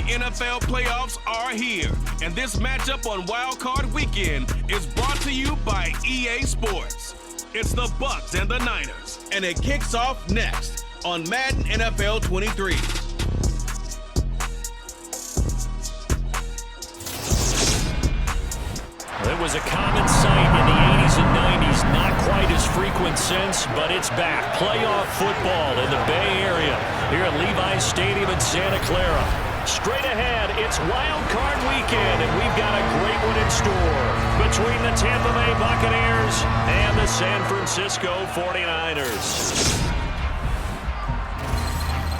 NFL playoffs are here, and this matchup on Wild Card Weekend is brought to you by EA Sports. It's the Bucs and the Niners, and it kicks off next on Madden NFL 23. It was a common sight in the 80s and 90s, not quite as frequent since, but it's back. Playoff football in the Bay Area here at Levi's Stadium in Santa Clara. Straight ahead, it's Wild Card Weekend, and we've got a great one in store between the Tampa Bay Buccaneers and the San Francisco 49ers.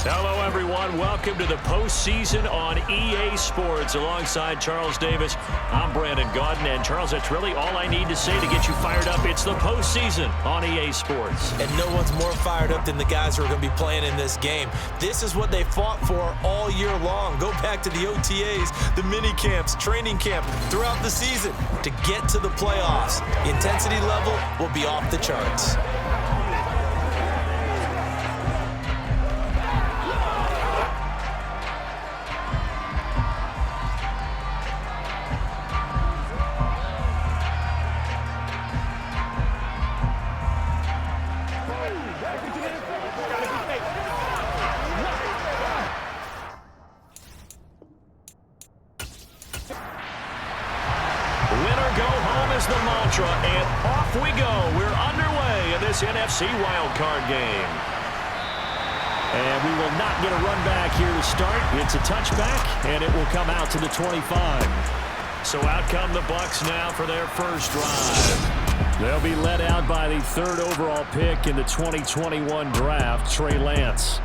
Hello, everyone. Welcome to the postseason on EA Sports. Alongside Charles Davis, I'm Brandon Gaudin. And, Charles, that's really all I need to say to get you fired up. It's the postseason on EA Sports. And no one's more fired up than the guys who are going to be playing in this game. This is what they fought for all year long. Go back to the OTAs, the mini camps, training camp, throughout the season to get to the playoffs. The intensity level will be off the charts. The mantra, and off we go. We're underway in this NFC wildcard game. And we will not get a run back here to start. It's a touchback, and it will come out to the 25. So out come the Bucs now for their first drive. They'll be led out by the third overall pick in the 2021 draft, Trey Lance.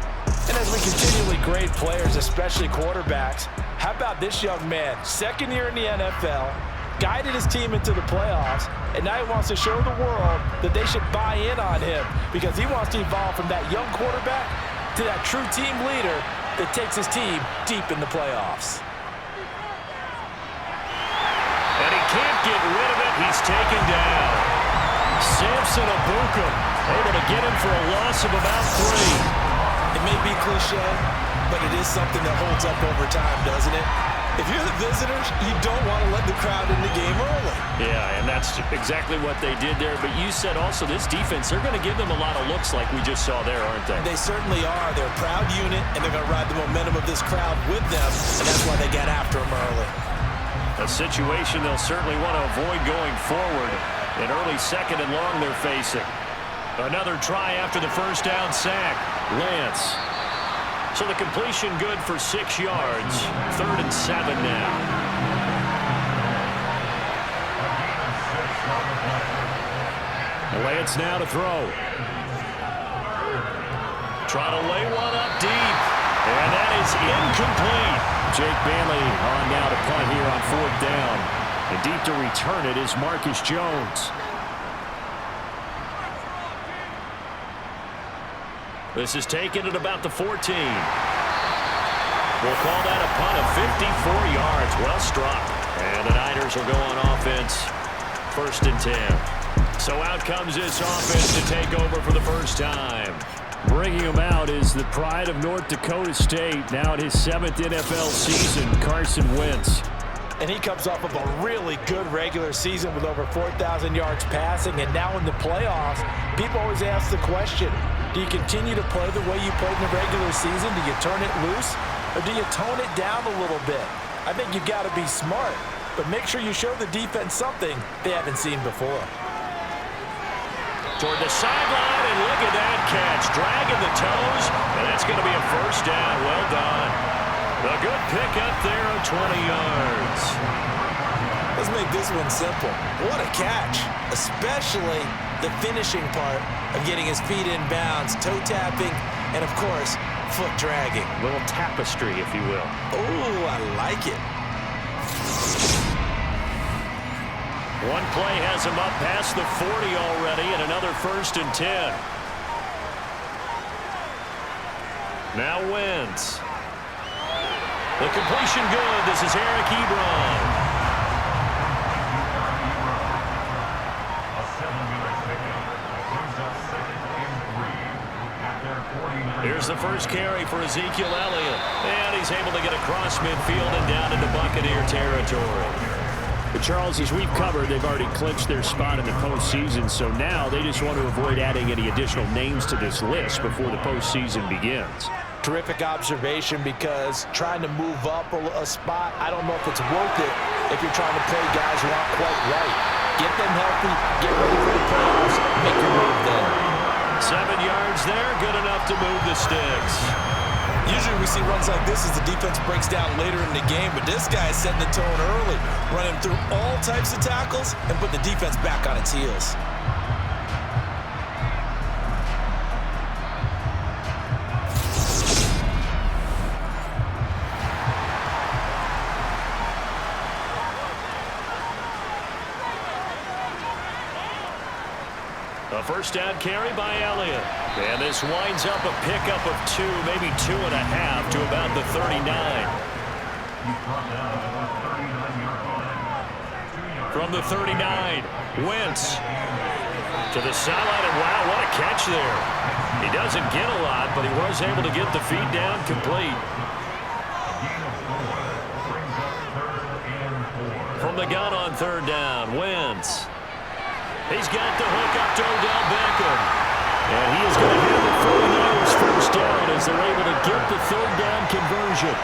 And as we continually grade players, especially quarterbacks, how about this young man? Second year in the NFL. Guided his team into the playoffs, and now he wants to show the world that they should buy in on him because he wants to evolve from that young quarterback to that true team leader that takes his team deep in the playoffs. And he can't get rid of it. He's taken down. Samson Abuka able to get him for a loss of about 3. It may be cliche, but it is something that holds up over time, doesn't it? If you're the visitors, you don't want to let the crowd in the game early. Yeah, and that's exactly what they did there. But you said also this defense, they're going to give them a lot of looks like we just saw there, aren't they? They certainly are. They're a proud unit, and they're going to ride the momentum of this crowd with them, and that's why they get after them early. A situation they'll certainly want to avoid going forward. An early second and long they're facing. Another try after the first down sack. Lance. So the completion good for 6 yards. 3rd and 7 now. Lance now to throw. Try to lay one up deep. And that is incomplete. Jake Bailey on now to punt here on 4th down. And deep to return it is Marcus Jones. This is taken at about the 14. We'll call that a punt of 54 yards. Well struck. And the Niners will go on offense. 1st and 10. So out comes this offense to take over for the first time. Bringing him out is the pride of North Dakota State. Now in his 7th NFL season, Carson Wentz. And he comes off of a really good regular season with over 4,000 yards passing. And now in the playoffs, people always ask the question, do you continue to play the way you played in the regular season? Do you turn it loose? Or do you tone it down a little bit? I think you've got to be smart, but make sure you show the defense something they haven't seen before. Toward the sideline, and look at that catch. Dragging the toes, and that's going to be a first down. Well done. A good pickup there of 20 yards. Let's make this one simple. What a catch, especially the finishing part of getting his feet in bounds, toe tapping, and of course, foot dragging. A little tapestry, if you will. Oh, I like it. One play has him up past the 40 already, and another 1st and 10. Now Wentz. The completion good. This is Eric Ebron. Here's the first carry for Ezekiel Elliott. And he's able to get across midfield and down into Buccaneer territory. But Charles, as we've covered, they've already clinched their spot in the postseason, so now they just want to avoid adding any additional names to this list before the postseason begins. Terrific observation, because trying to move up a spot, I don't know if it's worth it if you're trying to play guys who aren't quite right. Get them healthy, get ready for the playoffs, make your move then. 7 yards there, good enough to move the sticks. Usually we see runs like this as the defense breaks down later in the game, but this guy is setting the tone early, running through all types of tackles and put the defense back on its heels. A first down carry by Elliott. And this winds up a pickup of 2, maybe 2.5 to about the 39. From the 39, Wentz to the sideline, and wow, what a catch there. He doesn't get a lot, but he was able to get the feed down complete. From the gun on third down, Wentz. He's got the hook up to Odell Beckham. And he is going to have the 49ers first down as they're able to get the third down conversion.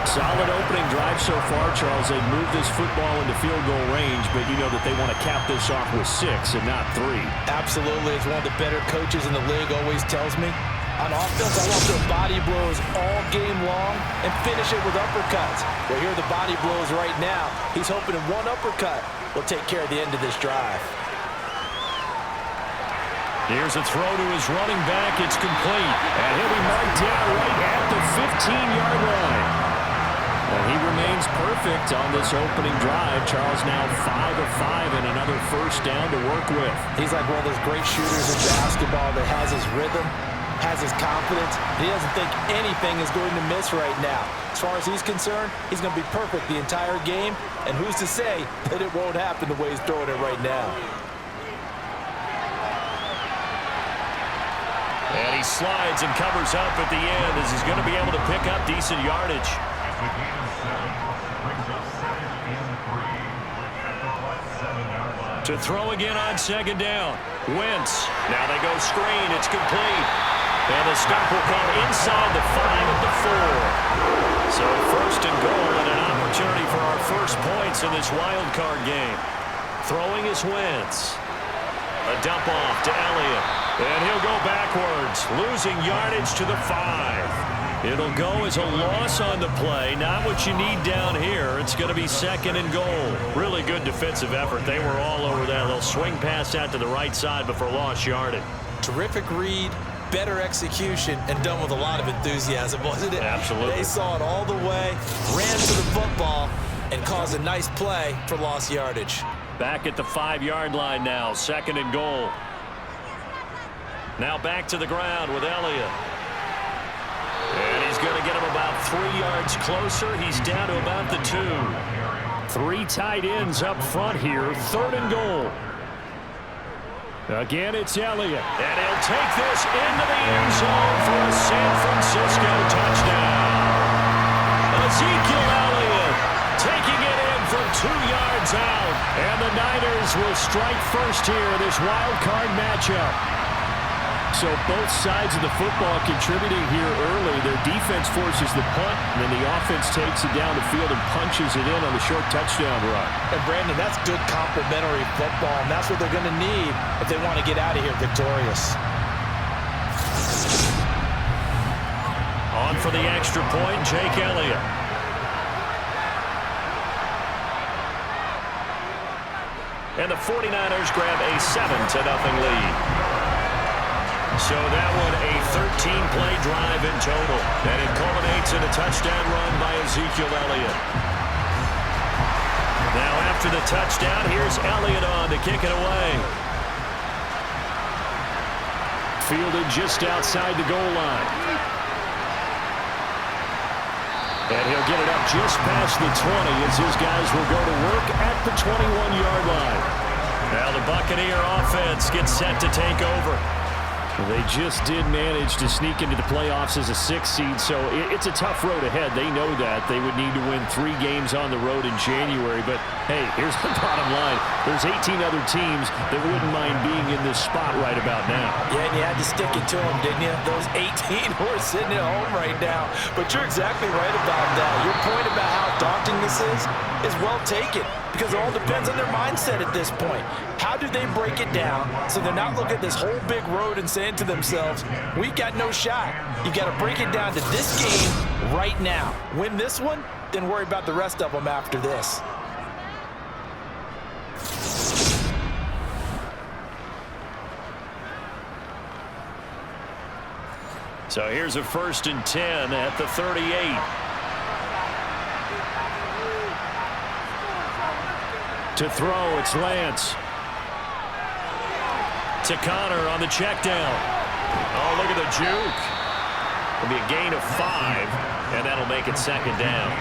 Solid opening drive so far, Charles. They've moved this football into field goal range, but you know that they want to cap this off with 6 and not 3. Absolutely. As one of the better coaches in the league always tells me, on offense, I want their body blows all game long and finish it with uppercuts. Well, here are the body blows right now. He's hoping in one uppercut will take care of the end of this drive. Here's a throw to his running back. It's complete. And he'll be marked down right at the 15-yard line. And he remains perfect on this opening drive. Charles now 5 of 5 and another first down to work with. He's like one of those great shooters in basketball that has his rhythm, has his confidence. He doesn't think anything is going to miss right now. As far as he's concerned, he's going to be perfect the entire game. And who's to say that it won't happen the way he's throwing it right now? And he slides and covers up at the end as he's going to be able to pick up decent yardage. To throw again on second down. Wentz. Now they go screen. It's complete. And the stop will come inside the 5 at the 4. So first and goal and an opportunity for our first points in this wild card game. Throwing is Wentz. A dump off to Elliott. And he'll go backwards, losing yardage to the 5. It'll go as a loss on the play, not what you need down here. It's going to be second and goal. Really good defensive effort. They were all over that little swing pass out to the right side before lost yardage. Terrific read, better execution, and done with a lot of enthusiasm, wasn't it? Absolutely. They saw it all the way, ran to the football, and caused a nice play for lost yardage. Back at the 5-yard line now, second and goal. Now back to the ground with Elliott. And he's going to get him about 3 yards closer. He's down to about the 2. 3 tight ends up front here, third and goal. Again, it's Elliott. And he'll take this into the end zone for a San Francisco touchdown. Ezekiel Elliott taking it in from 2 yards out. And the Niners will strike first here in this wild card matchup. So both sides of the football contributing here early. Their defense forces the punt, and then the offense takes it down the field and punches it in on the short touchdown run. And Brandon, that's good complementary football, and that's what they're going to need if they want to get out of here victorious. On for the extra point, Jake Elliott. And the 49ers grab a 7-0 lead. So that one a 13-play drive in total. And it culminates in a touchdown run by Ezekiel Elliott. Now after the touchdown, here's Elliott on to kick it away. Fielded just outside the goal line. And he'll get it up just past the 20 as his guys will go to work at the 21-yard line. Now the Buccaneer offense gets set to take over. They just did manage to sneak into the playoffs as a 6th seed, so it's a tough road ahead. They know that. They would need to win 3 games on the road in January. But, hey, here's the bottom line. There's 18 other teams that wouldn't mind being in this spot right about now. Yeah, and you had to stick it to them, didn't you? Those 18 who are sitting at home right now. But you're exactly right about that. Your point about how daunting this is well taken, because it all depends on their mindset at this point. How do they break it down so they're not looking at this whole big road and saying to themselves, we got no shot. You got to break it down to this game right now. Win this one, then worry about the rest of them after this. So here's a 1st and 10 at the 38. To throw, it's Lance. To Connor on the check down. Oh, look at the juke. It'll be a gain of 5, and that'll make it 2nd down.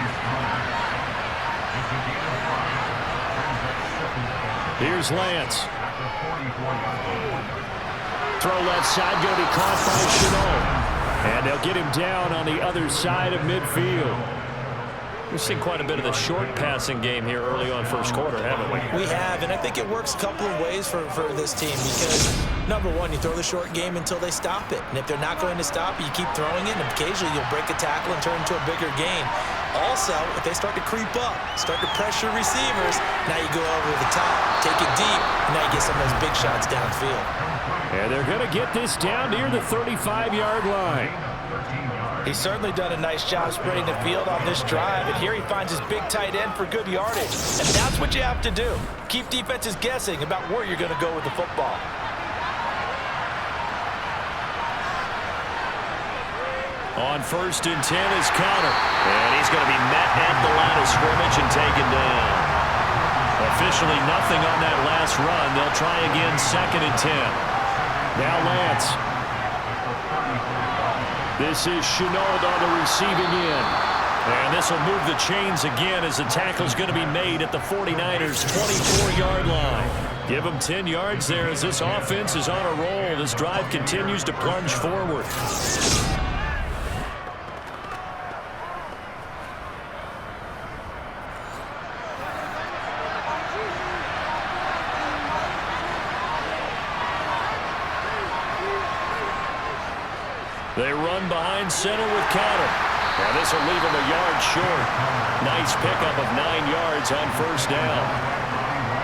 Here's Lance. Throw left side, going to be caught by Chenault. And they'll get him down on the other side of midfield. We've seen quite a bit of the short passing game here early on first quarter, haven't we? We have, and I think it works a couple of ways for this team because, number one, you throw the short game until they stop it. And if they're not going to stop it, you keep throwing it, and occasionally you'll break a tackle and turn into a bigger gain. Also, if they start to creep up, start to pressure receivers, now you go over the top, take it deep, and now you get some of those big shots downfield. And they're going to get this down near the 35-yard line. He's certainly done a nice job spreading the field on this drive, and here he finds his big tight end for good yardage. And that's what you have to do. Keep defenses guessing about where you're going to go with the football. On 1st and 10 is Connor. And he's going to be met at the line of scrimmage and taken down. Officially nothing on that last run. They'll try again 2nd and 10. Now Lance. This is Chenault on the receiving end. And this will move the chains again as the tackle's going to be made at the 49ers' 24-yard line. Give them 10 yards there as this offense is on a roll. This drive continues to plunge forward. They run behind center with Connor. Now this will leave him a yard short. Nice pickup of 9 yards on 1st down.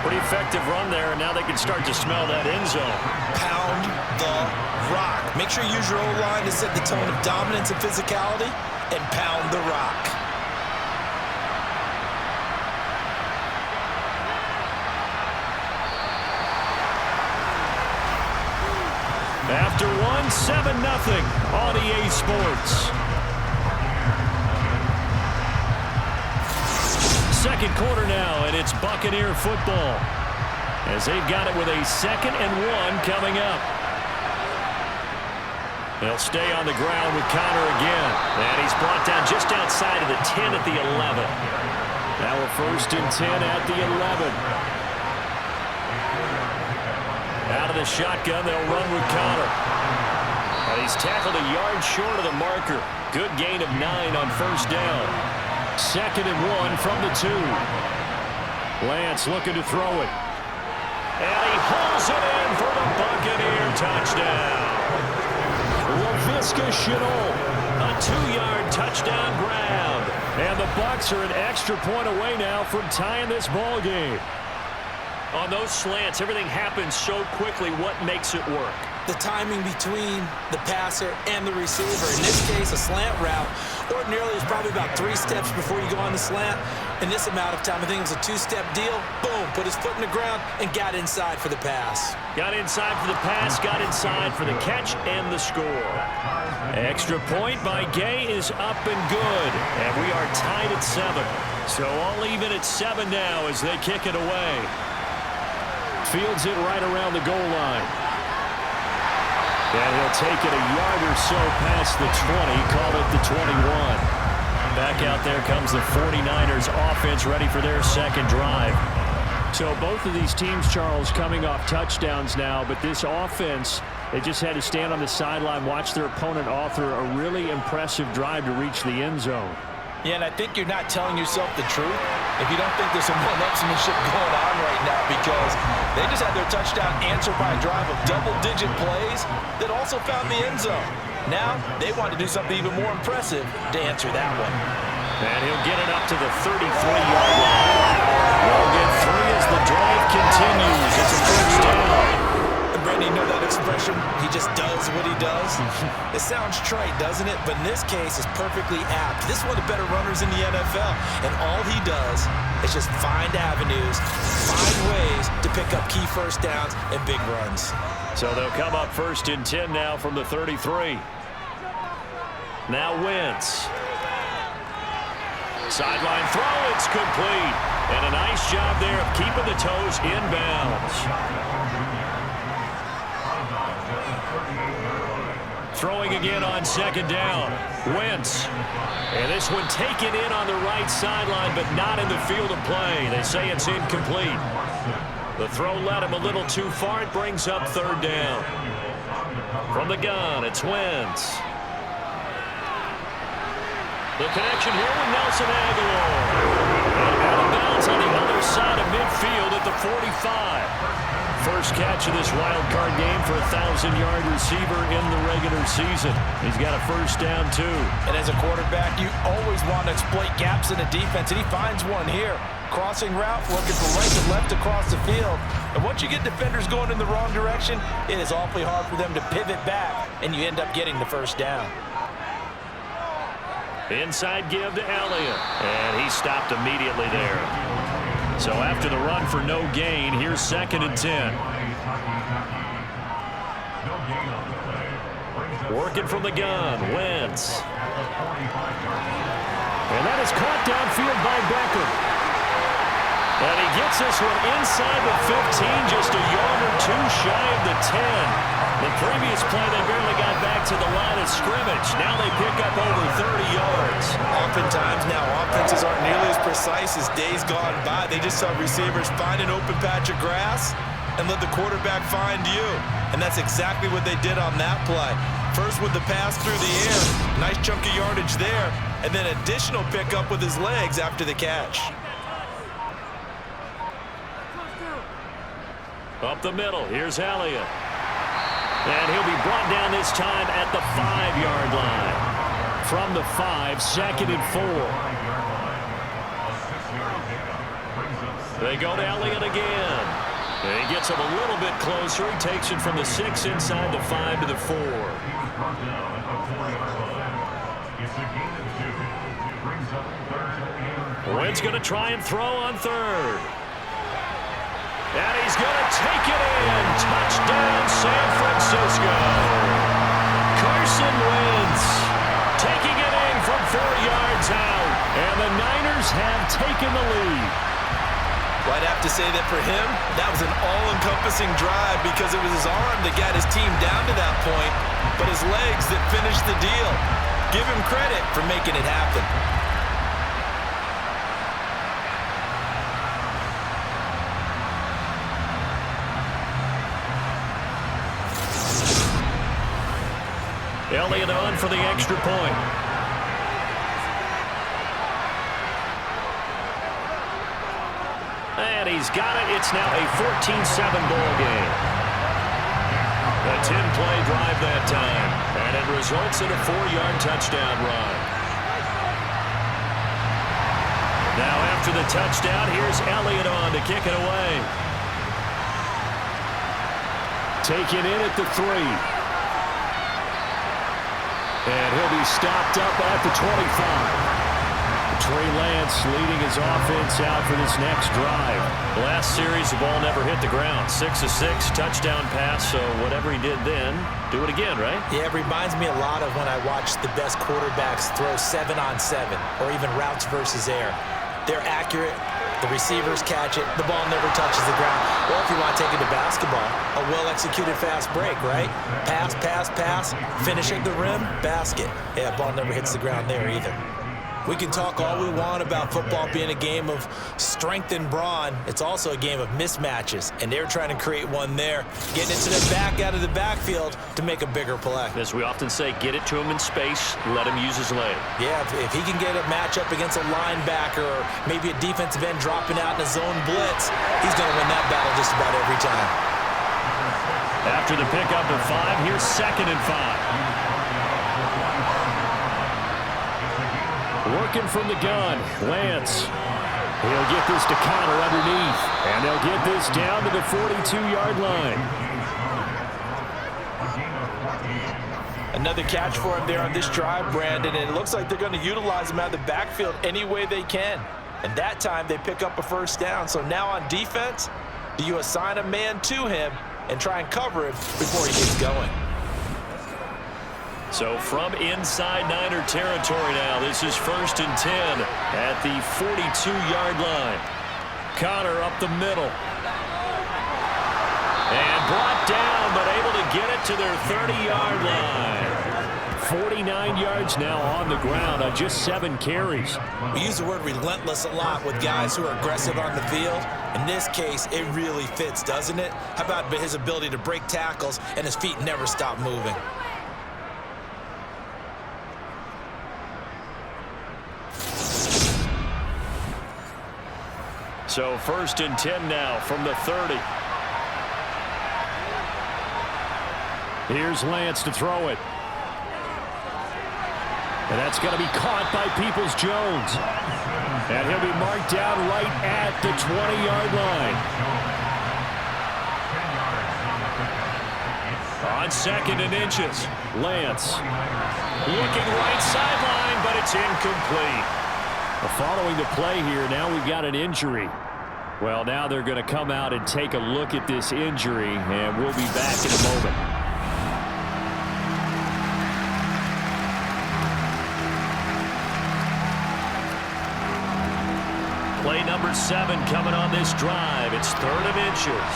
Pretty effective run there, and now they can start to smell that end zone. Pound the rock. Make sure you use your O-line to set the tone of dominance and physicality, and pound the rock. After 7-0 on EA Sports. Second quarter now, and it's Buccaneer football as they've got it with a 2nd and 1 coming up. They'll stay on the ground with Connor again, and he's brought down just outside of the 10 at the 11. Now a 1st and 10 at the 11. Out of the shotgun, they'll run with Connor. And he's tackled a yard short of the marker. Good gain of 9 on 1st down. 2nd and 1 from the 2. Lance looking to throw it. And he hauls it in for the Buccaneer touchdown. Laviska Chenault, a 2-yard touchdown grab. And the Bucs are an extra point away now from tying this ball game. On those slants, everything happens so quickly. What makes it work? The timing between the passer and the receiver. In this case, a slant route ordinarily is probably about 3 steps before you go on the slant. In this amount of time, I think it was a 2-step deal. Boom, put his foot in the ground and got inside for the pass. Got inside for the pass, got inside for the catch and the score. Extra point by Gay is up and good. And we are tied at 7. So all even at 7 now as they kick it away. Fields it right around the goal line. And he'll take it a yard or so past the 20, call it the 21. Back out there comes the 49ers offense ready for their second drive. So both of these teams, Charles, coming off touchdowns now, but this offense They just had to stand on the sideline, watch their opponent author a really impressive drive to reach the end zone. Yeah, and I think you're not telling yourself the truth if you don't think there's some one-upsmanship going on right now, because they just had their touchdown answered by a drive of double-digit plays that also found the end zone. Now, they want to do something even more impressive to answer that one. And he'll get it up to the 33-yard line. They'll get 3 as the drive continues. It's a first down. And Brandon, you know that expression, he just does what he does? It sounds trite, doesn't it? But in this case, it's perfectly apt. This is one of the better runners in the NFL, and all he does is just find avenues, find ways to pick up key first downs and big runs. So they'll come up 1st and 10 now from the 33. Now Wentz. Sideline throw, it's complete. And a nice job there of keeping the toes inbounds. Throwing again on 2nd down. Wentz. And this one taken in on the right sideline, but not in the field of play. They say it's incomplete. The throw led him a little too far. It brings up 3rd down. From the gun, it's Wentz. The connection here with Nelson Aguilar. And out of bounds on the other side of midfield at the 45. First catch of this wild card game for a 1,000-yard receiver in the regular season. He's got a first down, too. And as a quarterback, you always want to exploit gaps in the defense, and he finds one here. Crossing route, looking from right to left across the field. And once you get defenders going in the wrong direction, it is awfully hard for them to pivot back, and you end up getting the first down. Inside give to Elliott, and he stopped immediately there. So after the run for no gain, here's 2nd and 10. Working from the gun, Wentz. And that is caught downfield by Becker. And he gets this one inside the 15, just a yard or 2 shy of the 10. The previous play, they barely got back to the line of scrimmage. Now they pick up over 30 yards. Oftentimes now, offenses aren't nearly as precise as days gone by. They just saw receivers find an open patch of grass and let the quarterback find you. And that's exactly what they did on that play. First with the pass through the air, nice chunk of yardage there, and then additional pickup with his legs after the catch. Up the middle, here's Elliott. And he'll be brought down this time at the 5-yard line. From the 5, 2nd and 4. They go to Elliott again. And he gets him a little bit closer. He takes it from the 6 inside the 5 to the 4. Wentz going to try and throw on 3rd. And he's going to take it in. Touchdown, San Francisco. Carson Wentz taking it in from 4 yards out. And the Niners have taken the lead. Well, I'd have to say that for him, that was an all-encompassing drive because it was his arm that got his team down to that point, but his legs that finished the deal. Give him credit for making it happen. Elliott on for the extra point. And he's got it. It's now a 14-7 ball game. A 10-play drive that time. And it results in a 4-yard touchdown run. Now after the touchdown, here's Elliott on to kick it away. Taken in at the 3. And he'll be stopped up at the 25. Trey Lance leading his offense out for this next drive. Last series, the ball never hit the ground. 6 of 6, touchdown pass, so whatever he did then, do it again, right? Yeah, it reminds me a lot of when I watched the best quarterbacks throw 7-on-7 or even routes versus air. They're accurate. The receivers catch it. The ball never touches the ground. Well, if you want to take it to basketball, a well-executed fast break, right? Pass, pass, pass, finish at the rim, basket. Yeah, ball never hits the ground there either. We can talk all we want about football being a game of strength and brawn. It's also a game of mismatches, and they're trying to create one there, getting it to the back out of the backfield to make a bigger play. As we often say, get it to him in space, let him use his leg. Yeah, if he can get a matchup against a linebacker or maybe a defensive end dropping out in a zone blitz, he's going to win that battle just about every time. After the pickup of 5, here's 2nd and 5. Working from the gun, Lance. He'll get this to Connor underneath, and they'll get this down to the 42-yard line. Another catch for him there on this drive, Brandon, and it looks like they're going to utilize him out of the backfield any way they can. And that time they pick up a first down. So now on defense, do you assign a man to him and try and cover him before he gets going? So from inside Niner territory now, this is 1st and 10 at the 42-yard line. Connor up the middle. And brought down, but able to get it to their 30-yard line. 49 yards now on the ground on just 7 carries. We use the word relentless a lot with guys who are aggressive on the field. In this case, it really fits, doesn't it? How about his ability to break tackles and his feet never stop moving? So 1st and 10 now from the 30. Here's Lance to throw it. And that's going to be caught by Peoples-Jones. And he'll be marked down right at the 20-yard line. On 2nd and inches, Lance. Looking right sideline, but it's incomplete. Following the play here, now we've got an injury. Well, now they're going to come out and take a look at this injury, and we'll be back in a moment. Play number 7 coming on this drive. It's 3rd and inches.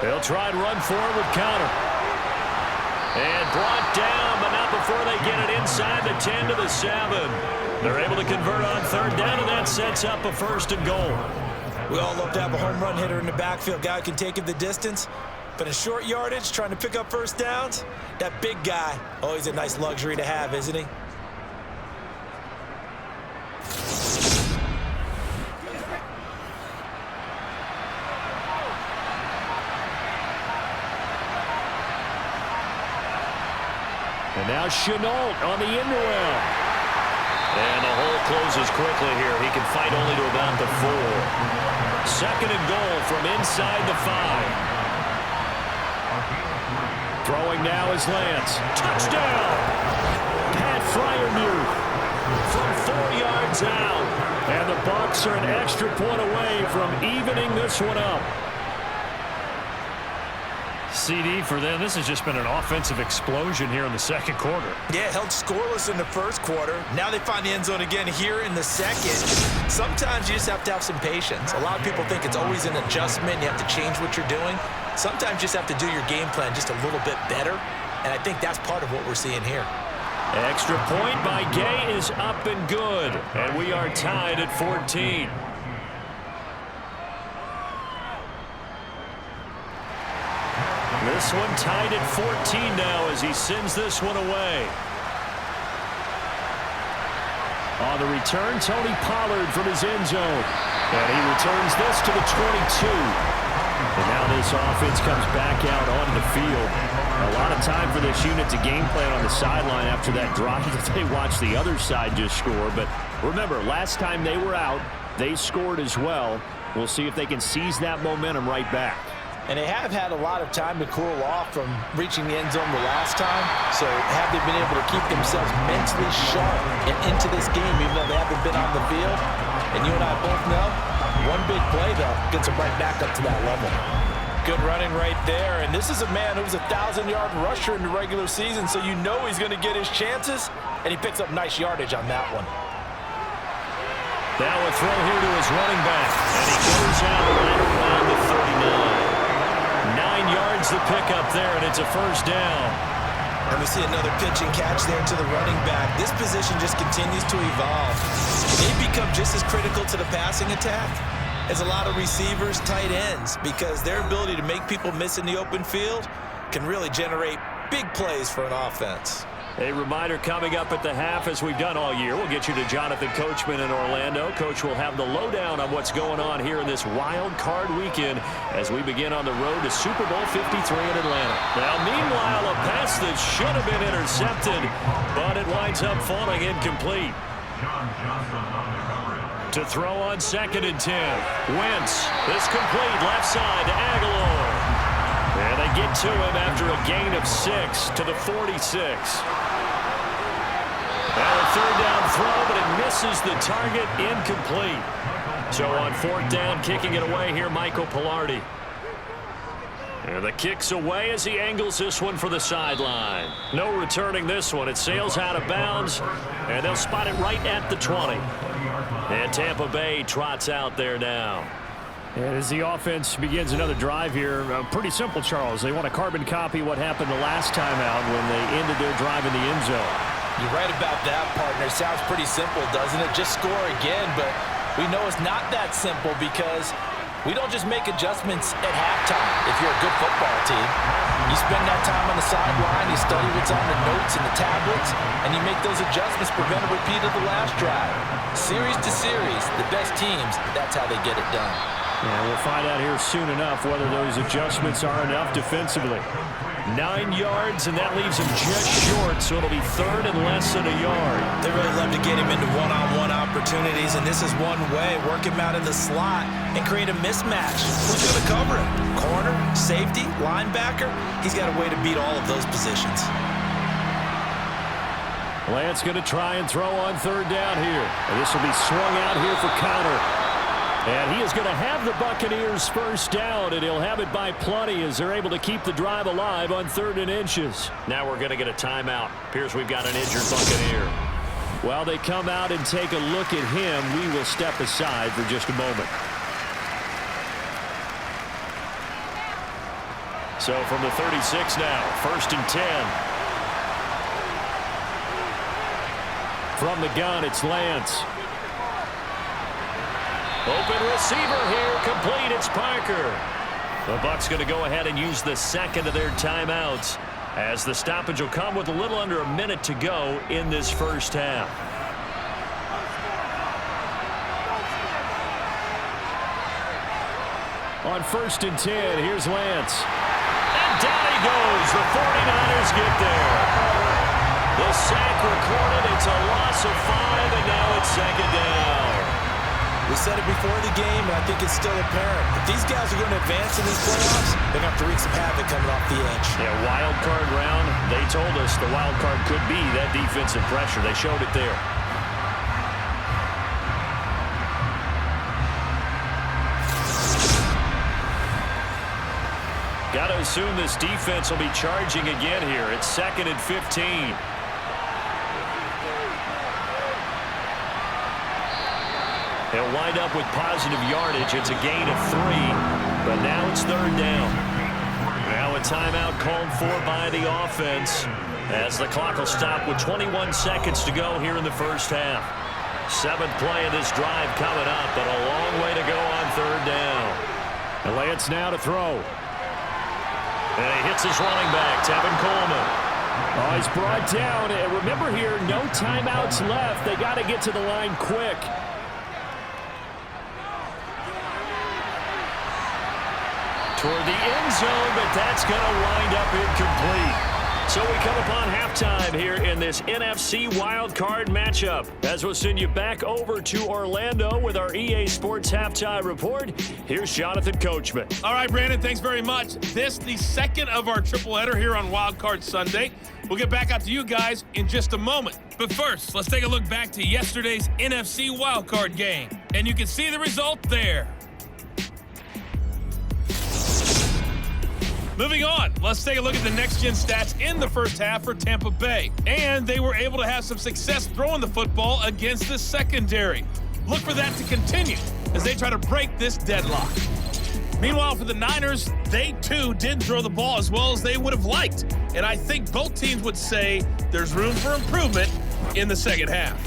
They'll try and run forward with Connor. And brought down, but not before they get it inside the 10 to the 7. They're able to convert on 3rd down, and that sets up a 1st and goal. We all love to have a home run hitter in the backfield. Guy who can take it the distance. But in short yardage, trying to pick up first downs, that big guy, always a nice luxury to have, isn't he? And now Chenault on the end-around. And the hole closes quickly here. He can fight only to about the 4. 2nd and goal from inside the 5. Throwing now is Lance. Touchdown! Pat Freiermuth from 4 yards out. And the Bucs are an extra point away from evening this one up. CD for them, this has just been an offensive explosion here in the 2nd quarter. Yeah, held scoreless in the 1st quarter. Now they find the end zone again here in the 2nd. Sometimes you just have to have some patience. A lot of people think it's always an adjustment. You have to change what you're doing. Sometimes you just have to do your game plan just a little bit better. And I think that's part of what we're seeing here. Extra point by Gay is up and good. And we are tied at 14. This one tied at 14 now as he sends this one away. On the return, Tony Pollard from his end zone. And he returns this to the 22. And now this offense comes back out onto the field. A lot of time for this unit to game plan on the sideline after that drive that they watched the other side just score. But remember, last time they were out, they scored as well. We'll see if they can seize that momentum right back. And they have had a lot of time to cool off from reaching the end zone the last time. So have they been able to keep themselves mentally sharp and into this game, even though they haven't been on the field? And you and I both know, one big play, though, gets them right back up to that level. Good running right there. And this is a man who was a 1,000-yard rusher in the regular season, so you know he's going to get his chances. And he picks up nice yardage on that one. Now a throw here to his running back. And he goes out right around the 39. 9 yards the pickup there, and it's a 1st down. And we see another pitch and catch there to the running back. This position just continues to evolve. They become just as critical to the passing attack as a lot of receivers, tight ends, because their ability to make people miss in the open field can really generate big plays for an offense. A reminder coming up at the half, as we've done all year. We'll get you to Jonathan Coachman in Orlando. Coach will have the lowdown on what's going on here in this wild card weekend as we begin on the road to Super Bowl 53 in Atlanta. Now, meanwhile, a pass that should have been intercepted, but it winds up falling incomplete. To throw on 2nd and 10. Wentz. This complete left side to Aguilar. And they get to him after a gain of 6 to the 46. And a 3rd down throw, but it misses the target, incomplete. So on 4th down, kicking it away here, Michael Pilardi. And the kick's away as he angles this one for the sideline. No returning this one. It sails out of bounds, and they'll spot it right at the 20. And Tampa Bay trots out there now. And as the offense begins another drive here, pretty simple, Charles. They want to carbon copy what happened the last time out when they ended their drive in the end zone. You're right about that, partner. Sounds pretty simple, doesn't it? Just score again, but we know it's not that simple because we don't just make adjustments at halftime if you're a good football team. You spend that time on the sideline, you study what's on the notes and the tablets, and you make those adjustments, prevent a repeat of the last drive. Series to series, the best teams, that's how they get it done. Yeah, we'll find out here soon enough whether those adjustments are enough defensively. 9 yards, and that leaves him just short, so it'll be 3rd and less than a yard. They really love to get him into one-on-one opportunities, and this is one way. Work him out of the slot and create a mismatch. Who's going to cover him? Corner, safety, linebacker? He's got a way to beat all of those positions. Lance going to try and throw on 3rd down here. And this will be swung out here for Connor. And he is going to have the Buccaneers 1st down, and he'll have it by plenty as they're able to keep the drive alive on 3rd and inches. Now we're going to get a timeout. Appears we've got an injured Buccaneer. While they come out and take a look at him, we will step aside for just a moment. So from the 36 now, 1st and 10. From the gun, it's Lance. Open receiver here, complete, it's Parker. The Bucs going to go ahead and use the 2nd of their timeouts as the stoppage will come with a little under a minute to go in this 1st half. On 1st and 10, here's Lance. And down he goes. The 49ers get there. The sack recorded. It's a loss of 5, and now it's 2nd down. We said it before the game, and I think it's still apparent. If these guys are going to advance in these playoffs, they're going to have to wreak some havoc coming off the edge. Yeah, wild card round. They told us the wild card could be that defensive pressure. They showed it there. Got to assume this defense will be charging again here. It's 2nd and 15. He'll wind up with positive yardage. It's a gain of 3, but now it's 3rd down. Now a timeout called for by the offense as the clock will stop with 21 seconds to go here in the 1st half. 7th play of this drive coming up, but a long way to go on 3rd down. And Lance now to throw. And he hits his running back, Tevin Coleman. Oh, he's brought down. And remember here, no timeouts left. They got to get to the line quick. Toward the end zone, but that's going to wind up incomplete. So we come upon halftime here in this NFC wildcard matchup. As we'll send you back over to Orlando with our EA Sports Halftime Report, here's Jonathan Coachman. All right, Brandon, thanks very much. This the 2nd of our tripleheader here on Wildcard Sunday. We'll get back out to you guys in just a moment. But first, let's take a look back to yesterday's NFC wildcard game. And you can see the result there. Moving on, let's take a look at the next-gen stats in the 1st half for Tampa Bay. And they were able to have some success throwing the football against the secondary. Look for that to continue as they try to break this deadlock. Meanwhile, for the Niners, they too didn't throw the ball as well as they would have liked. And I think both teams would say there's room for improvement in the second half.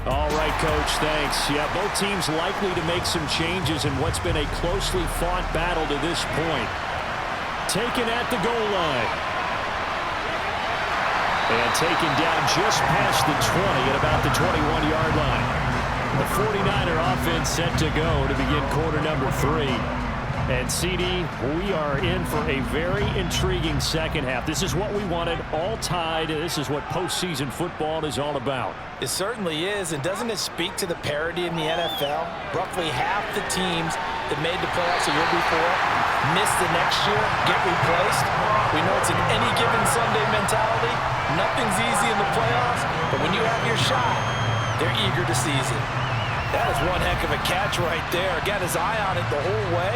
All right, Coach, thanks. Yeah, both teams likely to make some changes in what's been a closely fought battle to this point. Taken at the goal line. And taken down just past the 20 at about the 21-yard line. The 49er offense set to go to begin quarter number 3. And, CD, we are in for a very intriguing second half. This is what we wanted, all tied. This is what postseason football is all about. It certainly is, and doesn't it speak to the parity in the NFL? Roughly half the teams that made the playoffs a year before miss the next year, get replaced. We know it's an any given Sunday mentality. Nothing's easy in the playoffs, but when you have your shot, they're eager to seize it. That is one heck of a catch right there. Got his eye on it the whole way.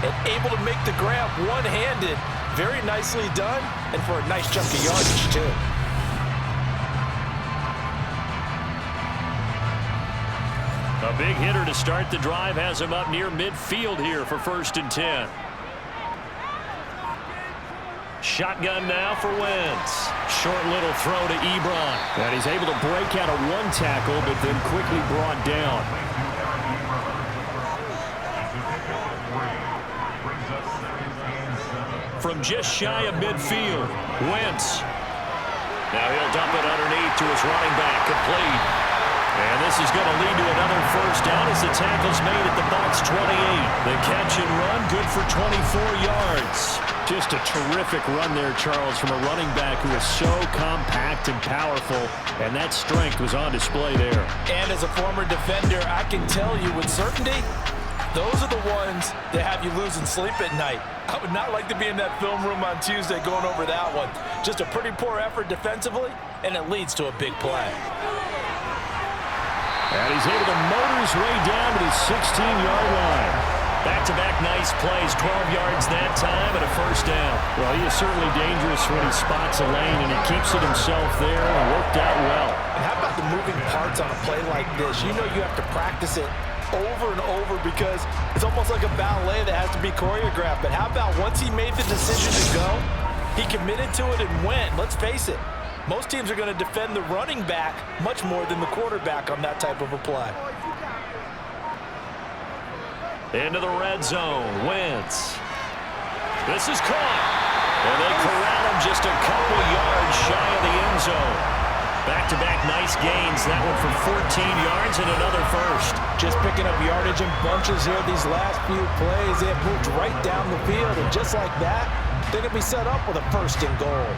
And able to make the grab one-handed. Very nicely done, and for a nice chunk of yardage, too. A big hitter to start the drive has him up near midfield here for 1st and 10. Shotgun now for Wentz. Short little throw to Ebron. And he's able to break out of one tackle, but then quickly brought down. From just shy of midfield, Wentz. Now he'll dump it underneath to his running back, complete. And this is going to lead to another first down as the tackle's made at the Bucs 28. The catch and run, good for 24 yards. Just a terrific run there, Charles, from a running back who is so compact and powerful, and that strength was on display there. And as a former defender, I can tell you with certainty, those are the ones that have you losing sleep at night. I would not like to be in that film room on Tuesday going over that one. Just a pretty poor effort defensively, and it leads to a big play. And he's able to motor his way down to the 16-yard line. Back-to-back nice plays, 12 yards that time and a first down. Well, he is certainly dangerous when he spots a lane, and he keeps it himself there and worked out well. And how about the moving parts on a play like this? You know you have to practice it over and over because it's almost like a ballet that has to be choreographed. But how about once he made the decision to go, he committed to it and went. Let's face it, most teams are going to defend the running back much more than the quarterback on that type of a play. Into the red zone, Wentz. This is caught. And they corral him just a couple yards shy of the end zone. Back-to-back nice gains. That one for 14 yards and another first. Just picking up yardage in bunches here these last few plays. They have moved right down the field, and just like that, they're going to be set up with a 1st and goal.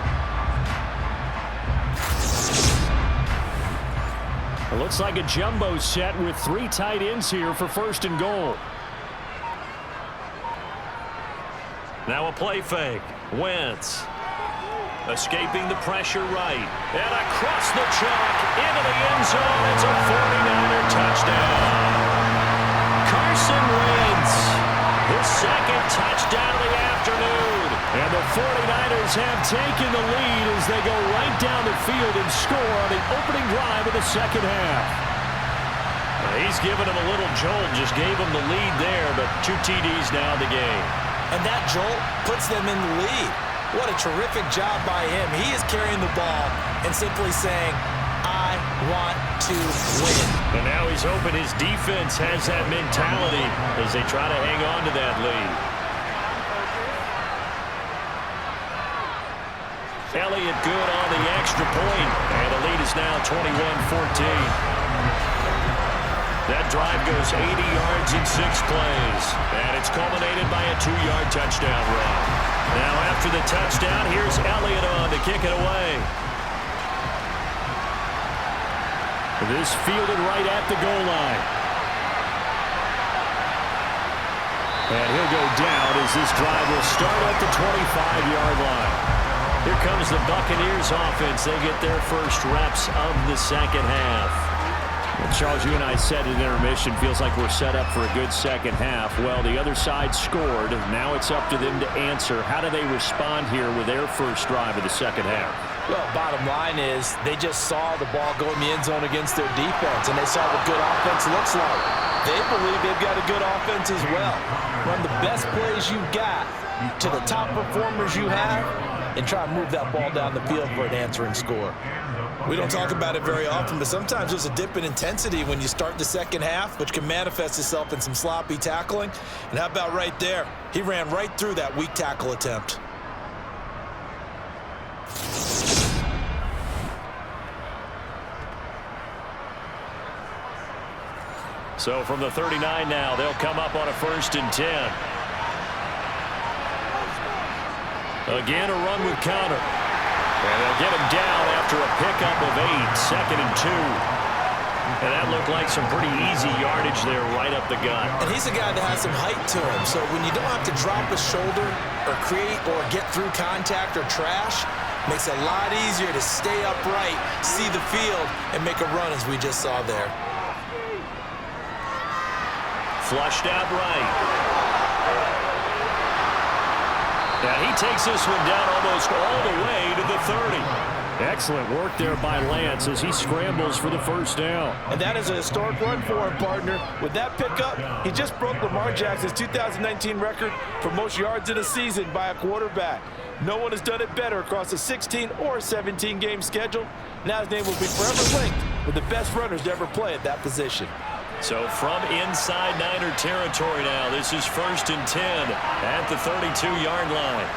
It looks like a jumbo set with 3 tight ends here for 1st and goal. Now a play fake. Wentz. Escaping the pressure right. And across the chalk into the end zone. It's a 49er touchdown. Carson Wentz. His 2nd touchdown of the afternoon. And the 49ers have taken the lead as they go right down the field and score on the opening drive of the second half. He's given him a little jolt. Just gave him the lead there, but 2 TDs now in the game. And that jolt puts them in the lead. What a terrific job by him. He is carrying the ball and simply saying, I want to win. And now he's open. His defense has that mentality as they try to hang on to that lead. Elliott good on the extra point. And the lead is now 21-14. That drive goes 80 yards in 6 plays. And it's culminated by a 2-yard touchdown run. Now after the touchdown, here's Elliott on to kick it away. This fielded right at the goal line. And he'll go down as this drive will start at the 25-yard line. Here comes the Buccaneers offense. They get their first reps of the second half. Well, Charles, you and I said at intermission, feels like we're set up for a good second half. Well, the other side scored. Now it's up to them to answer. How do they respond here with their first drive of the second half? Well, bottom line is they just saw the ball go in the end zone against their defense, and they saw what good offense looks like. They believe they've got a good offense as well. Run the best plays you've got to the top performers you have and try and move that ball down the field for an answering score. We don't talk about it very often, but sometimes there's a dip in intensity when you start the second half, which can manifest itself in some sloppy tackling. And how about right there? He ran right through that weak tackle attempt. So from the 39 now, they'll come up on a 1st and 10. Again, a run with Connor. And they'll get him down after a pickup of 8, 2nd and 2. And that looked like some pretty easy yardage there right up the gut. And he's a guy that has some height to him, so when you don't have to drop a shoulder or create or get through contact or trash, makes it a lot easier to stay upright, see the field, and make a run as we just saw there. Flushed out right. And he takes this one down almost all the way to the 30. Excellent work there by Lance as he scrambles for the 1st down. And that is a historic run for him, partner. With that pickup, he just broke Lamar Jackson's 2019 record for most yards in a season by a quarterback. No one has done it better across a 16 or 17-game schedule. Now his name will be forever linked with the best runners to ever play at that position. So from inside Niner territory now, this is 1st and 10 at the 32-yard line.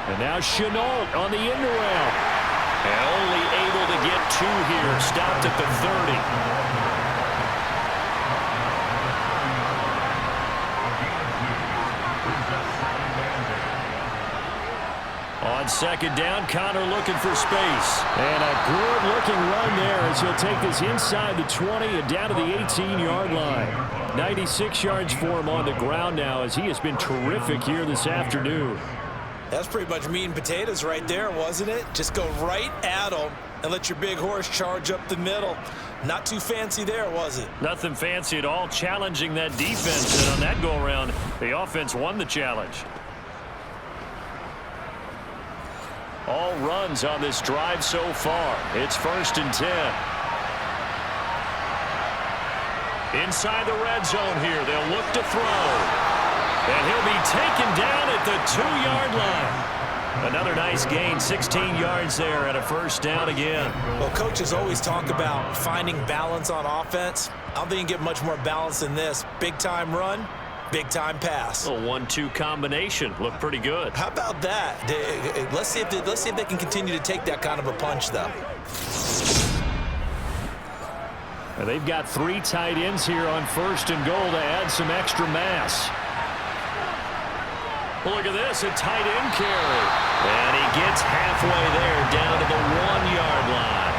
And now Chenault on the end around. And only able to get 2 here. Stopped at the 30. On 2nd down, Connor looking for space. And a good-looking run there as he'll take this inside the 20 and down to the 18-yard line. 96 yards for him on the ground now as he has been terrific here this afternoon. That's pretty much meat and potatoes right there, wasn't it? Just go right at him and let your big horse charge up the middle. Not too fancy there, was it? Nothing fancy at all, challenging that defense. And on that go-around, the offense won the challenge. All runs on this drive so far. It's 1st and 10. Inside the red zone here, they'll look to throw. And he'll be taken down at the 2-yard line. Another nice gain, 16 yards there and a 1st down again. Well, coaches always talk about finding balance on offense. I don't think you get much more balance than this. Big-time run, big-time pass. A 1-2 combination. Looked pretty good. How about that? Let's see if they can continue to take that kind of a punch, though. And they've got 3 tight ends here on 1st and goal to add some extra mass. Look at this, a tight end carry. And he gets halfway there down to the 1-yard line.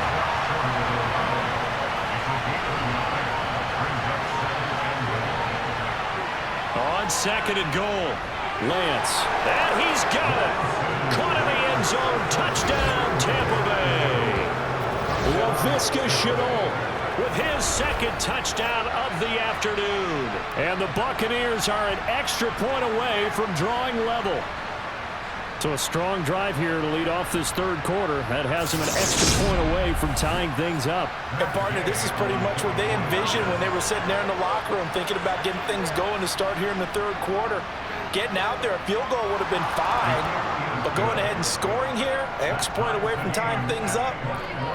On 2nd and goal, Lance. And he's got it. Caught in the end zone. Touchdown, Tampa Bay. LaVisca Chenault with his 2nd touchdown of the afternoon. And the Buccaneers are an extra point away from drawing level. So a strong drive here to lead off this 3rd quarter. That has them an extra point away from tying things up. And partner, this is pretty much what they envisioned when they were sitting there in the locker room thinking about getting things going to start here in the 3rd quarter. Getting out there, a field goal would have been fine. But going ahead and scoring here, an extra point away from tying things up,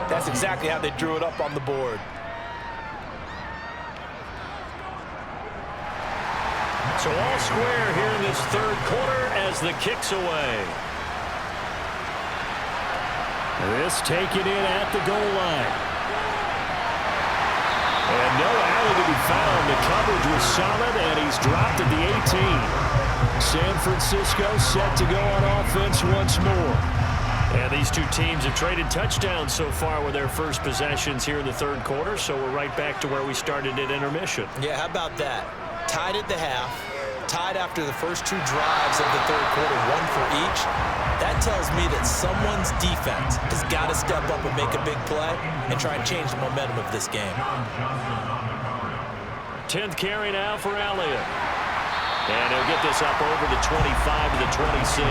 that's exactly how they drew it up on the board. So all square here in this 3rd quarter as the kick's away. This taken in at the goal line. And no alley to be found. The coverage was solid, and he's dropped at the 18. San Francisco set to go on offense once more. And these 2 teams have traded touchdowns so far with their first possessions here in the 3rd quarter, so we're right back to where we started at intermission. Yeah, how about that? Tied at the half, tied after the first 2 drives of the 3rd quarter, 1 for each. That tells me that someone's defense has got to step up and make a big play and try and change the momentum of this game. 10th carry now for Elliott. And he'll get this up over the 25 to the 26.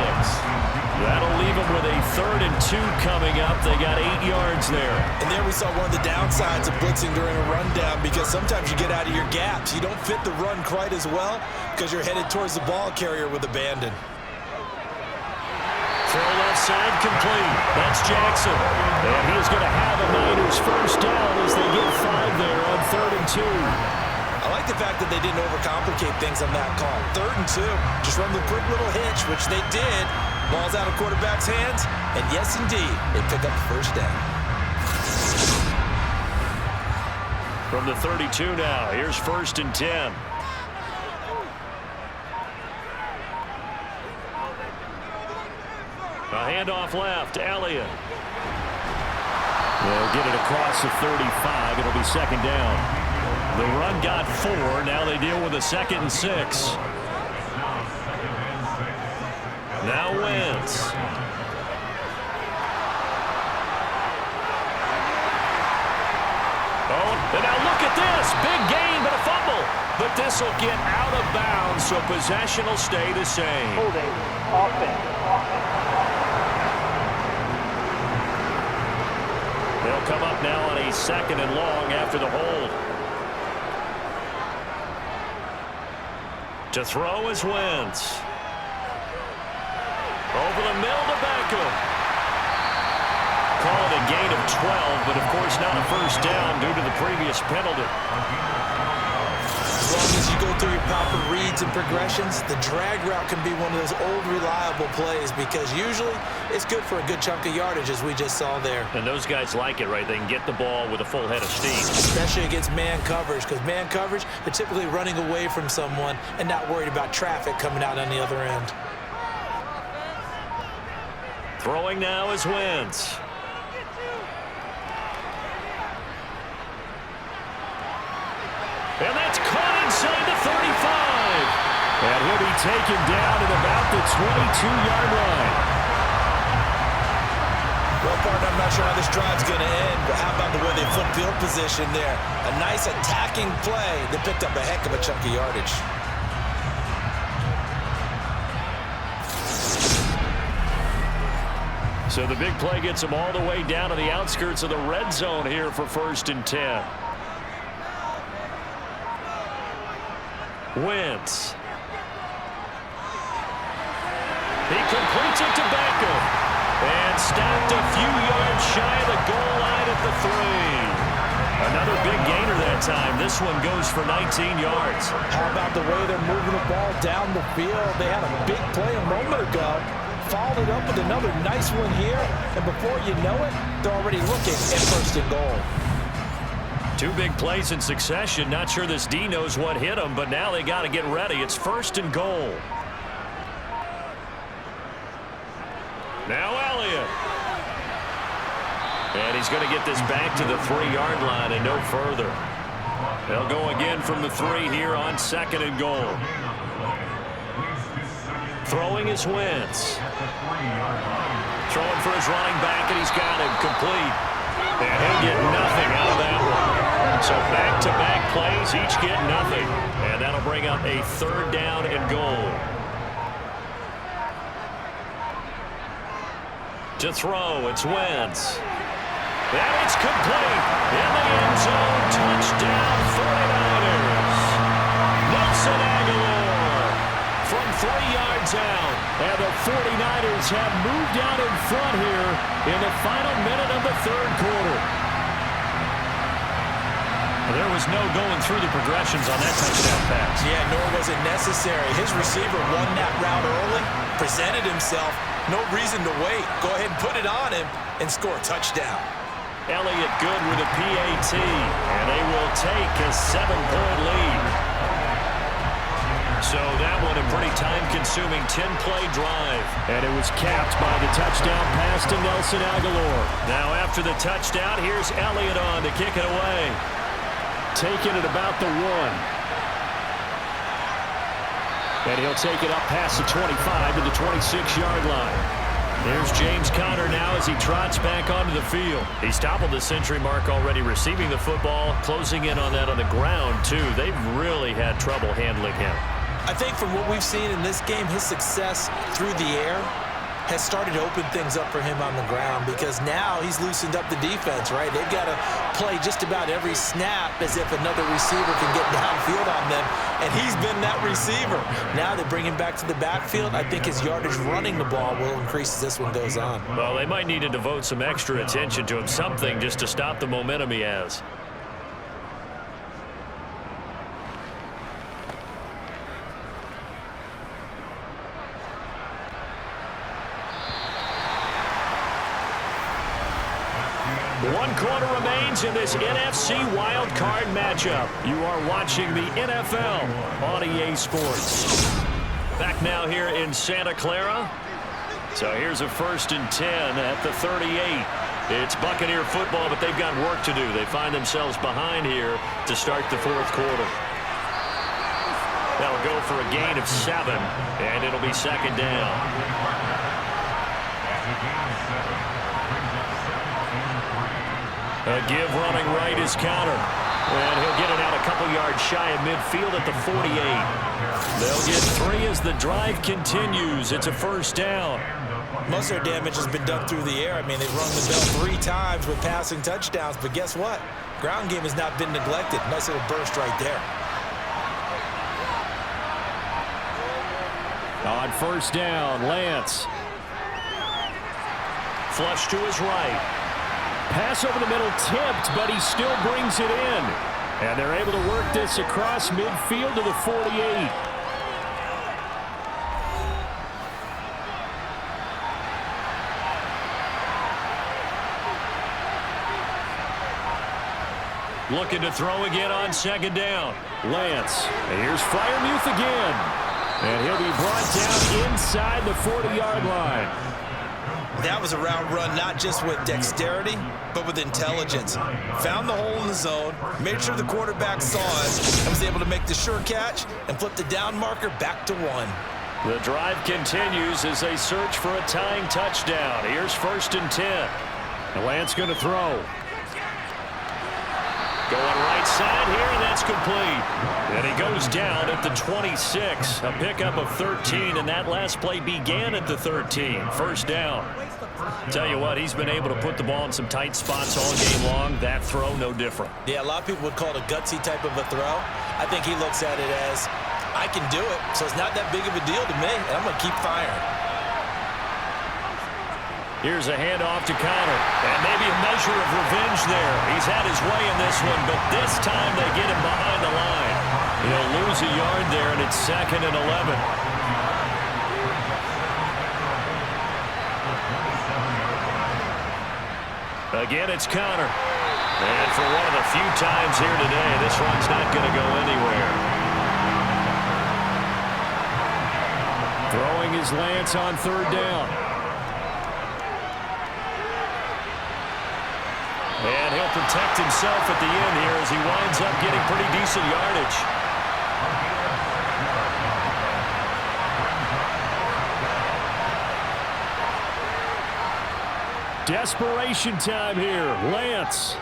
That'll leave them with a 3rd and 2 coming up. They got 8 yards there. And there we saw one of the downsides of blitzing during a rundown, because sometimes you get out of your gaps. You don't fit the run quite as well because you're headed towards the ball carrier with abandon. Throw left side complete. That's Jackson. And he's going to have a Niners first down as they get 5 there on 3rd and 2. I like the fact that they didn't overcomplicate things on that call. 3rd and 2, just run the quick little hitch, which they did. Ball's out of quarterback's hands, and yes, indeed, they pick up the first down. From the 32 now, here's 1st and 10. A handoff left, Elliott. They'll get it across the 35. It'll be 2nd down. The run got 4. Now they deal with a 2nd and 6. Now Wentz. Oh, and now look at this. Big gain, but a fumble. But this will get out of bounds, so possession will stay the same. Holding. Offense. They'll come up now on a 2nd and long after the hold. To throw is Wentz. Over the middle to Beckham. Call it a gain of 12, but of course not a first down due to the previous penalty. As long as you go through your proper reads and progressions, the drag route can be one of those old reliable plays, because usually it's good for a good chunk of yardage, as we just saw there. And those guys like it, right? They can get the ball with a full head of steam. Especially against man coverage, because man coverage, they're typically running away from someone and not worried about traffic coming out on the other end. Throwing now is Wentz. And that's caught inside the 35. And he'll be taken down at about the 22-yard line. Well, partner, I'm not sure how this drive's going to end, but how about the way they flip field position there? A nice attacking play that picked up a heck of a chunk of yardage. So the big play gets them all the way down to the outskirts of the red zone here for 1st and 10. Wentz. He completes it to Beckham. And stopped a few yards shy of the goal line at the 3. Another big gainer that time. This one goes for 19 yards. How about the way they're moving the ball down the field? They had a big play a moment ago. Followed it up with another nice one here. And before you know it, they're already looking at 1st and goal. 2 big plays in succession. Not sure this D knows what hit them, but now they got to get ready. It's 1st and goal. Now Elliott. And he's going to get this back to the 3-yard line and no further. They'll go again from the 3 here on 2nd and goal. Throwing is Wentz. Throwing for his running back, and he's got him complete. And he'll get nothing out of that one. So back-to-back plays, each get nothing. And that'll bring up a 3rd down and goal. To throw, it's Wentz. And it's complete. In the end zone, touchdown 49ers. Nelson Aguilar from 3 yards out. And the 49ers have moved out in front here in the final minute of the 3rd quarter. There was no going through the progressions on that touchdown pass. Yeah, nor was it necessary. His receiver won that route early, presented himself. No reason to wait. Go ahead and put it on him and score a touchdown. Elliott good with a PAT, and they will take a 7-point lead. So that one a pretty time-consuming 10-play drive. And it was capped by the touchdown pass to Nelson Aguilar. Now after the touchdown, here's Elliott on to kick it away. Taking it about the 1. And he'll take it up past the 25 to the 26-yard line. There's James Conner now as he trots back onto the field. He's toppled the century mark already receiving the football, closing in on that on the ground, too. They've really had trouble handling him. I think from what we've seen in this game, his success through the air has started to open things up for him on the ground, because now he's loosened up the defense, right? They've got to play just about every snap as if another receiver can get downfield on them, and he's been that receiver. Now they bring him back to the backfield. I think his yardage running the ball will increase as this one goes on. Well, they might need to devote some extra attention to him, something just to stop the momentum he has. One quarter remains in this NFC wildcard matchup. You are watching the NFL on EA Sports. Back now here in Santa Clara. So here's a 1st and 10 at the 38. It's Buccaneer football, but they've got work to do. They find themselves behind here to start the 4th quarter. That'll go for a gain of 7, and it'll be 2nd down. A give running right is counter. And he'll get it out a couple yards shy of midfield at the 48. They'll get 3 as the drive continues. It's a 1st down. Most of their damage has been done through the air. I mean, they've rung the bell 3 times with passing touchdowns. But guess what? Ground game has not been neglected. Nice little burst right there. On 1st down, Lance. Flush to his right. Pass over the middle tipped, but he still brings it in. And they're able to work this across midfield to the 48. Looking to throw again on 2nd down. Lance. And here's Freiermuth again. And he'll be brought down inside the 40-yard line. That was a route run not just with dexterity, but with intelligence. Found the hole in the zone, made sure the quarterback saw it, and was able to make the sure catch and flip the down marker back to 1. The drive continues as they search for a tying touchdown. Here's 1st and 10. And Lance going to throw. Going right side here, and that's complete. And he goes down at the 26. A pickup of 13, and that last play began at the 13. 1st down. Tell you what, he's been able to put the ball in some tight spots all game long. That throw, no different. Yeah, a lot of people would call it a gutsy type of a throw. I think he looks at it as, I can do it, so it's not that big of a deal to me, and I'm going to keep firing. Here's a handoff to Connor, and maybe a measure of revenge there. He's had his way in this one, but this time they get him behind the line. He'll lose a yard there, and it's 2nd and 11. Again, it's Connor. And for one of the few times here today, this one's not going to go anywhere. Throwing is Lance on 3rd down. And he'll protect himself at the end here as he winds up getting pretty decent yardage. Desperation time here. Lance.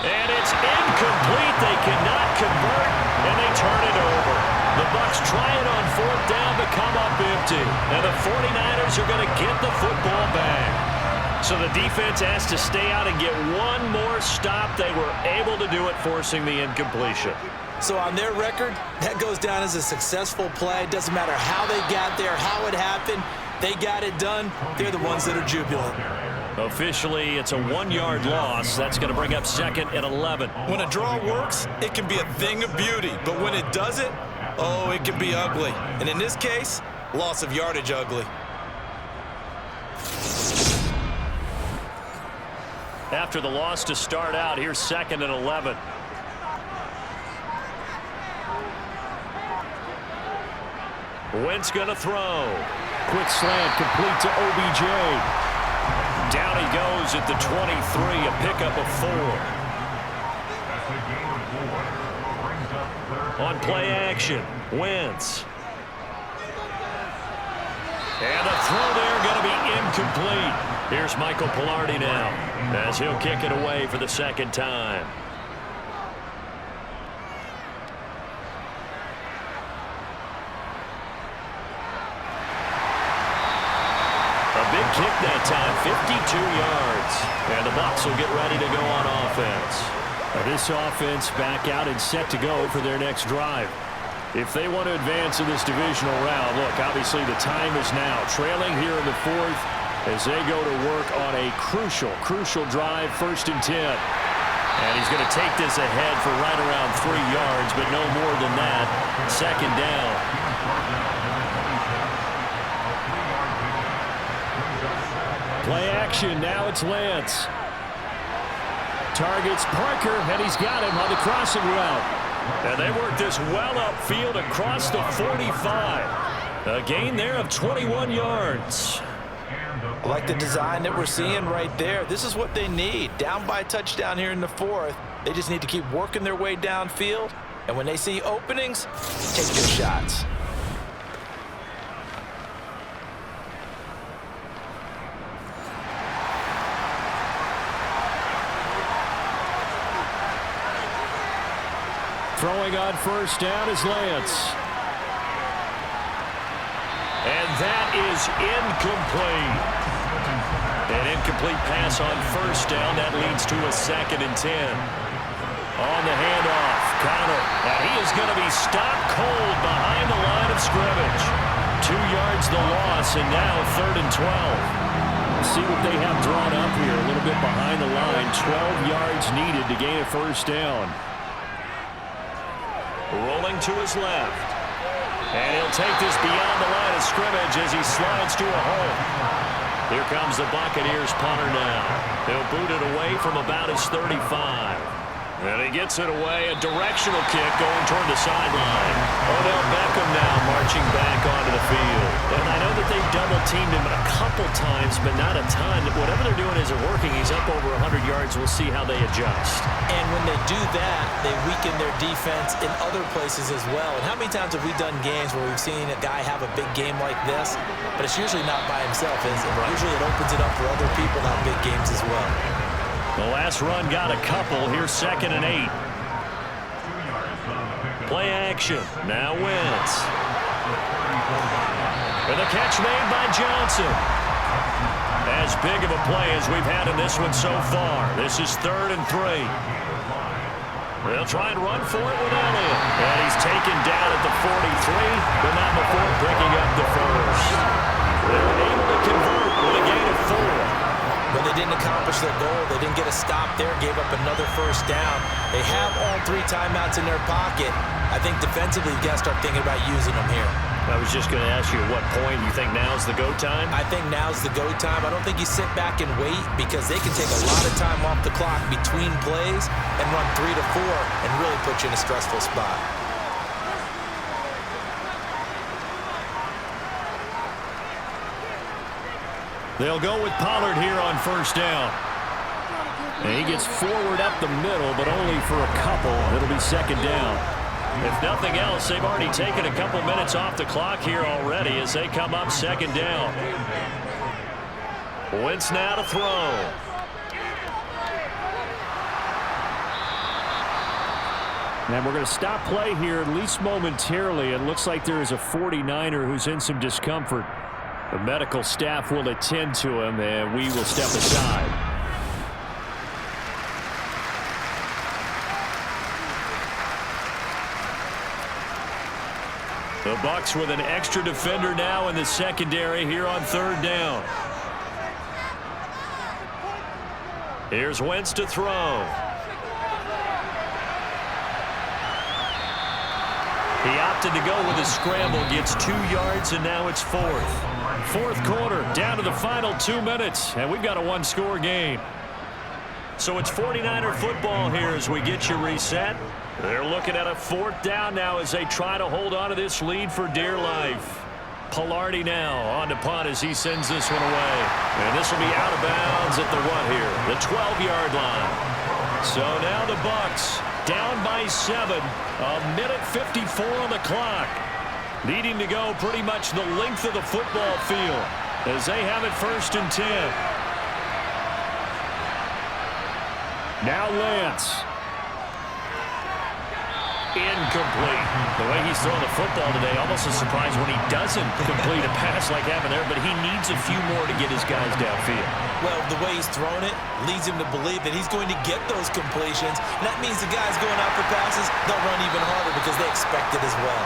And it's incomplete. They cannot convert, and they turn it over. The Bucs try it on 4th down to come up empty. And the 49ers are going to get the football back. So the defense has to stay out and get one more stop. They were able to do it, forcing the incompletion. So on their record, that goes down as a successful play. It doesn't matter how they got there, how it happened. They got it done. They're the ones that are jubilant. Officially, it's a 1-yard loss. That's going to bring up 2nd and 11. When a draw works, it can be a thing of beauty. But when it doesn't, oh, it can be ugly. And in this case, loss of yardage ugly. After the loss to start out, here's 2nd and 11. Wentz going to throw. Quick slant complete to OBJ. Down he goes at the 23, a pickup of 4. On play action, Wentz. And the throw there going to be incomplete. Here's Michael Pilardi now as he'll kick it away for the 2nd time. kick that time, 52 yards. And the Bucs will get ready to go on offense. This offense back out and set to go for their next drive. If they want to advance in this divisional round, look, obviously the time is now. Trailing here in the fourth as they go to work on a crucial drive, 1st and 10. And he's going to take this ahead for right around 3 yards, but no more than that. 2nd down. Play action. Now it's Lance. Targets Parker, and he's got him on the crossing route. And they work this well upfield across the 45. A gain there of 21 yards. I like the design that we're seeing right there. This is what they need. Down by a touchdown here in the 4th. They just need to keep working their way downfield. And when they see openings, take their shots. Throwing on 1st down is Lance. And that is incomplete. An incomplete pass on 1st down. That leads to a 2nd and 10. On the handoff, Connor. And he is going to be stopped cold behind the line of scrimmage. 2 yards the loss, and now 3rd and 12. See what they have drawn up here. A little bit behind the line. 12 yards needed to gain a 1st down. Rolling to his left. And he'll take this beyond the line of scrimmage as he slides to a hole. Here comes the Buccaneers punter now. He'll boot it away from about his 35. And he gets it away. A directional kick going toward the sideline. Odell Beckham now marching back onto the field. And I know that they've double-teamed him a couple times, but not a ton. Whatever they're doing isn't working. He's up over 100 yards. We'll see how they adjust. And when they do that, they weaken their defense in other places as well. And how many times have we done games where we've seen a guy have a big game like this, but it's usually not by himself, is it? Usually it opens it up for other people to have big games as well. The last run got a couple. Here's 2nd and 8. Play action. Now Wentz. And the catch made by Johnson. As big of a play as we've had in this one so far. This is 3rd and 3. They'll try and run for it with Elliott. And he's taken down at the 43, but not before picking up the 1st. They were able to convert with a gain of 4. When they didn't accomplish their goal, they didn't get a stop there, gave up another 1st down. They have all 3 timeouts in their pocket. I think defensively, you've got to start thinking about using them here. I was just going to ask you at what point you think now's the go time? I think now's the go time. I don't think you sit back and wait because they can take a lot of time off the clock between plays and run 3 to 4 and really put you in a stressful spot. They'll go with Pollard here on 1st down. And he gets forward up the middle, but only for a couple. It'll be 2nd down. If nothing else, they've already taken a couple minutes off the clock here already as they come up 2nd down. Wentz now to throw. And we're going to stop play here at least momentarily. It looks like there is a 49er who's in some discomfort. The medical staff will attend to him, and we will step aside. The Bucs with an extra defender now in the secondary here on 3rd down. Here's Wentz to throw. He opted to go with a scramble, gets 2 yards, and now it's 4th. 4th quarter, down to the final 2 minutes, and we've got a 1-score game. So it's 49er football here as we get you reset. They're looking at a 4th down now as they try to hold on to this lead for dear life. Pilardi now on to punt as he sends this one away. And this will be out of bounds at the what here? The 12-yard line. So now the Bucs down by 7. A minute 54 on the clock. Needing to go pretty much the length of the football field as they have it 1st and 10. Now Lance. Incomplete. The way he's throwing the football today, almost a surprise when he doesn't complete a pass like happened there, but he needs a few more to get his guys downfield. Well, the way he's thrown it leads him to believe that he's going to get those completions. And that means the guys going out for passes, they'll run even harder because they expect it as well.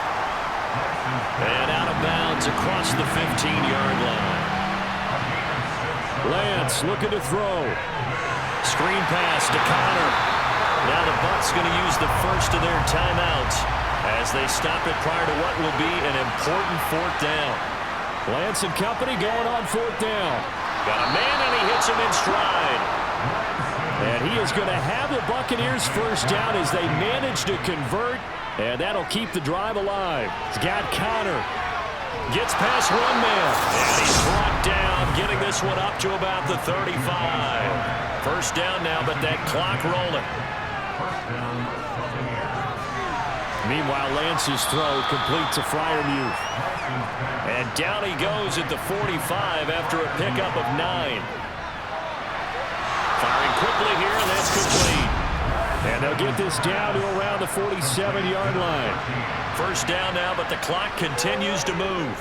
And out of bounds across the 15-yard line. Lance looking to throw. Screen pass to Connor. Now the Bucs going to use the first of their timeouts as they stop it prior to what will be an important fourth down. Lance and company going on fourth down. Got a man, and he hits him in stride. And he is going to have the Buccaneers first down as they manage to convert, and that'll keep the drive alive. He's got Connor. Gets past one man, and he's brought down, getting this one up to about the 35. First down now, but that clock rolling. Meanwhile, Lance's throw complete to Freiermuth. And down he goes at the 45 after a pickup of 9. Firing quickly here, and that's complete. And they'll get this down to around the 47-yard line. First down now, but the clock continues to move.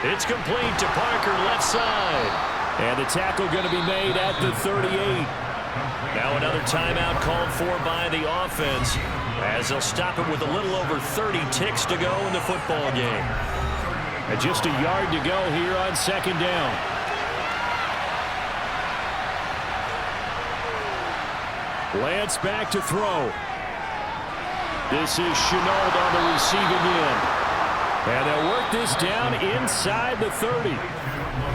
It's complete to Parker, left side. And the tackle going to be made at the 38. Now another timeout called for by the offense as they'll stop it with a little over 30 ticks to go in the football game. And just a yard to go here on second down. Lance back to throw. This is Chenault on the receiving end. And they'll work this down inside the 30.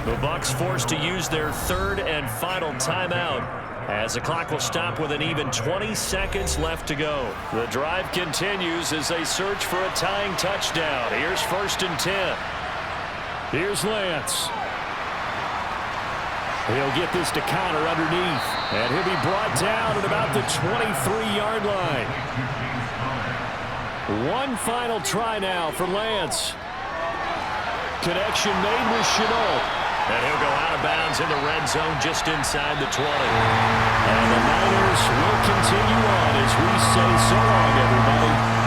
The Bucs forced to use their third and final timeout as the clock will stop with an even 20 seconds left to go. The drive continues as they search for a tying touchdown. Here's first and 10. Here's Lance. He'll get this to Connor underneath. And he'll be brought down at about the 23-yard line. One final try now for Lance. Connection made with Chenault. And he'll go out of bounds in the red zone just inside the 20. And the Niners will continue on as we say so long, everybody.